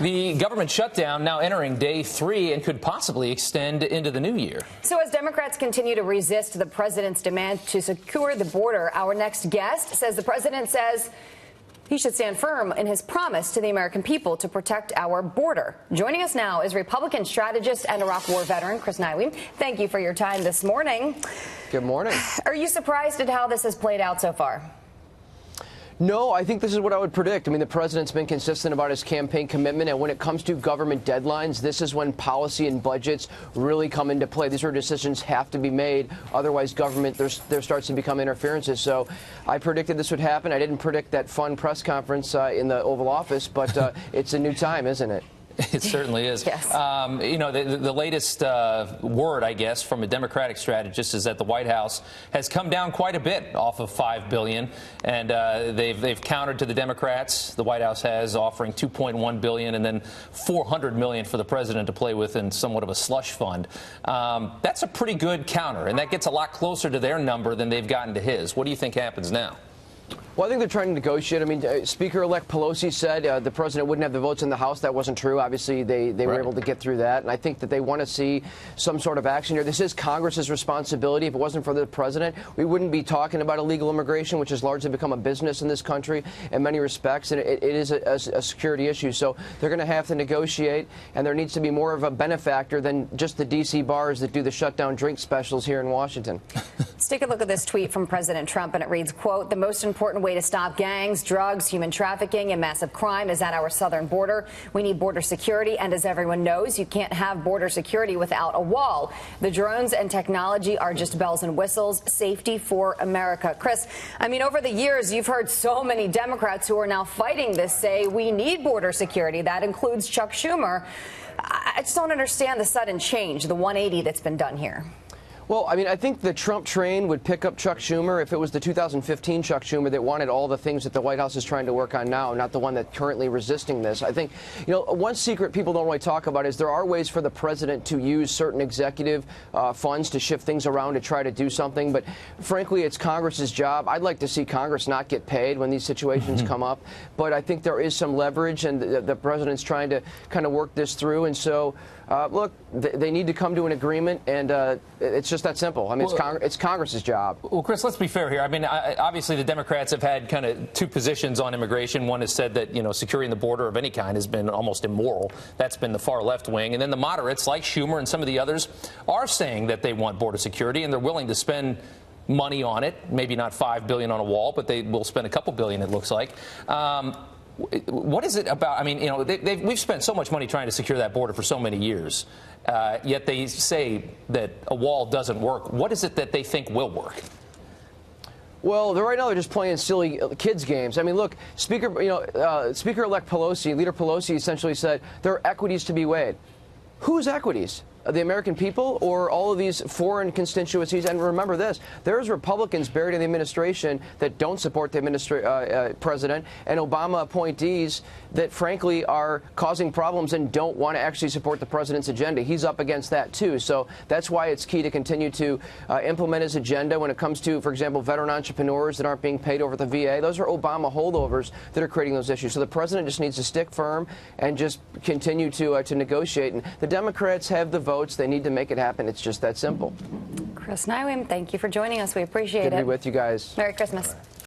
The government shutdown now entering day 3 and could possibly extend into the new year. So as Democrats continue to resist the president's demand to secure the border, our next guest says the president says he should stand firm in his promise to the American people to protect our border. Joining us now is Republican strategist and Iraq War veteran Chris Naiwi. Thank you for your time this morning. Good morning. Are you surprised at how this has played out so far? No, I think this is what I would predict. I mean, the president's been consistent about his campaign commitment, and when it comes to government deadlines, this is when policy and budgets really come into play. These are decisions have to be made. Otherwise, government, there starts to become interferences. So I predicted this would happen. I didn't predict that fun press conference in the Oval Office, but it's a new time, isn't it? It certainly is. Yes. You know, the latest word, I guess, from a Democratic strategist is that the White House has come down quite a bit off of $5 billion, and they've countered to the Democrats. The White House has offering $2.1 billion and then $400 million for the president to play with in somewhat of a slush fund. That's a pretty good counter, and that gets a lot closer to their number than they've gotten to his. What do you think happens now? Well, I think they're trying to negotiate. I mean, Speaker-elect Pelosi said the president wouldn't have the votes in the House. That wasn't true. Obviously, they were able to get through that. And I think that they want to see some sort of action here. This is Congress's responsibility. If it wasn't for the president, we wouldn't be talking about illegal immigration, which has largely become a business in this country in many respects. And it is a security issue. So they're going to have to negotiate. And there needs to be more of a benefactor than just the D.C. bars that do the shutdown drink specials here in Washington. Let's take a look at this tweet from President Trump, and it reads, quote, "The most important way to stop gangs, drugs, human trafficking, and massive crime is at our southern border. We need border security, and as everyone knows, you can't have border security without a wall. The drones and technology are just bells and whistles. Safety for America." Chris, I mean, over the years, you've heard so many Democrats who are now fighting this say we need border security. That includes Chuck Schumer. I just don't understand the sudden change, the 180 that's been done here. Well, I mean, I think the Trump train would pick up Chuck Schumer if it was the 2015 Chuck Schumer that wanted all the things that the White House is trying to work on now, not the one that's currently resisting this. I think, you know, one secret people don't really talk about is there are ways for the president to use certain executive funds to shift things around to try to do something. But frankly, it's Congress's job. I'd like to see Congress not get paid when these situations come up. But I think there is some leverage, and the president's trying to kind of work this through. And so, look, they need to come to an agreement, and it's just that simple. I mean, it's Congress's job. Well, Chris, let's be fair here. I mean, obviously the Democrats have had kind of two positions on immigration. One has said that, you know, securing the border of any kind has been almost immoral. That's been the far left wing. And then the moderates, like Schumer and some of the others, are saying that they want border security, and they're willing to spend money on it. Maybe not $5 billion on a wall, but they will spend a couple billion, it looks like. What is it about? I mean, you know, we've spent so much money trying to secure that border for so many years, yet they say that a wall doesn't work. What is it that they think will work? Well, right now they're just playing silly kids games. I mean, look, Speaker-elect Pelosi, Leader Pelosi, essentially said there are equities to be weighed. Whose equities? The American people or all of these foreign constituencies? And remember this, there's Republicans buried in the administration that don't support the president, and Obama appointees that frankly are causing problems and don't want to actually support the president's agenda. He's up against that too. So that's why it's key to continue to implement his agenda when it comes to, for example, veteran entrepreneurs that aren't being paid over the VA. Those are Obama holdovers that are creating those issues. So the president just needs to stick firm and just continue to negotiate. And the Democrats have the vote. They need to make it happen. It's just that simple. Chris Naiwi, thank you for joining us. We appreciate it. Good to be with you guys. Merry Christmas.